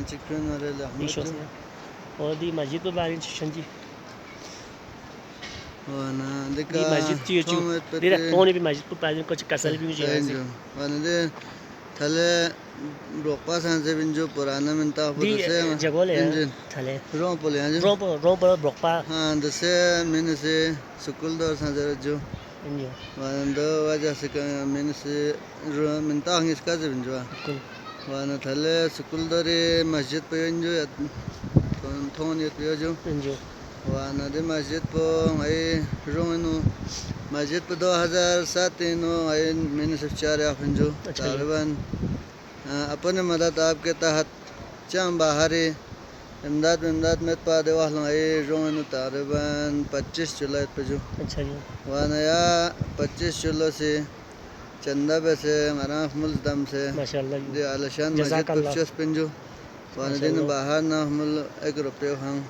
chicken والے issue سے اور دی مسجد پر بارین شنجی وانا دی دکا مسجid چی چو دی رتونی بی مسجid پر بارین کچھ کسل بھی مجھے ایسی وانا دی تھلے روپا سانسے بنجو پرانا منتا دی جگولے ہیں تھلے روم پر بروپا ہاں دسے میں سے سکول دور سانسے رجو وانا دو وجہ سکا میں سے منتا ہنگی سکا سے بنجو وانا تھلے سکول دوری مسجد پہ بنجو تھون یت پیو جو وانا دی مسجد پہ آئی رومنو مسجد پہ 2007 نو آئی میں نے صرف 4 آفنجو طالبان اپنے مدد آپ کے تحت چم باہری امداد میں پا دے والا آئی رومنو طالبان 25 جولائی پہ جو وانا یا 25 جولائی سے چندہ پہ سے مراف ملز دم سے دی علشان مسجد پہ پچھوس پنجو وانا دین باہر نا مل 1 روپیو ہم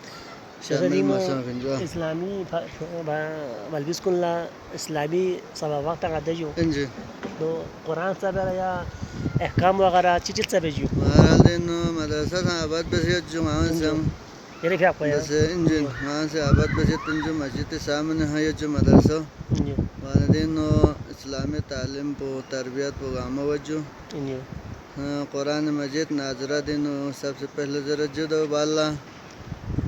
شامل مسا پنجو اسلامی ملبس کلا اسلامی سبا وقت آگا جو تو قرآن سبا یا احکام وغیرہ چیز سبا جو مہارال دین مدرسہ تھا آباد بسیت جو وہاں سے ہم بس انجن وہاں سے آباد بسیت پنجو مسجد سامنے ہے جو مدرسہ وانا دین اسلامی تعلیم پو تربیت پو گامہ وجو قرآن مجید ناظرہ دین سب سے پہلے درجہ دو بالا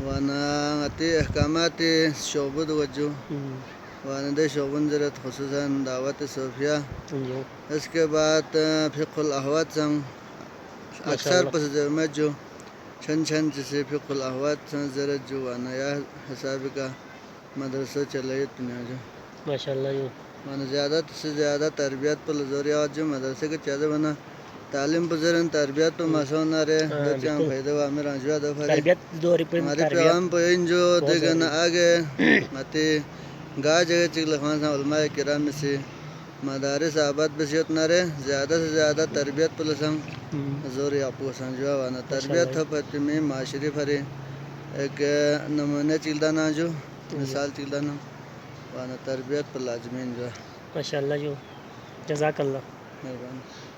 وانا اتی احکامات شعبد وجو وانا دے شعبن زرت خصوصاً دعوت صوفیہ اس کے بعد فقہ الاحوات سنگ اکثر پس زرمت جو چھن جسے فقہ الاحوات سنگ زرت جو وانا یا حساب کا مدرسہ چلائیت پنیا جو ماشاءاللہ جو وانا زیادہ سے زیادہ تربیت پر لزوری آوات جو مدرسے کے چاہتے بنا تعلیم پذیرن تربیت پہ مسئلہ رہے دچے ہم فائدہ وامر آنجوہ دفعہ ہمارے پیغام پہ انجو دیگن آگے ماتی گاہ جگہ چکل خانسا علماء کرام سے مدارس آباد بسیت نہ رہے زیادہ سے زیادہ تربیت پر لسنگ زوری آپو سنجوہ وانا تربیت تھا پتی میں معاشری پھرے ایک نمونے چلدانا جو مثال چلدانا وانا تربیت پر لازمین جو ماشاءاللہ جو جزاک اللہ مہربانی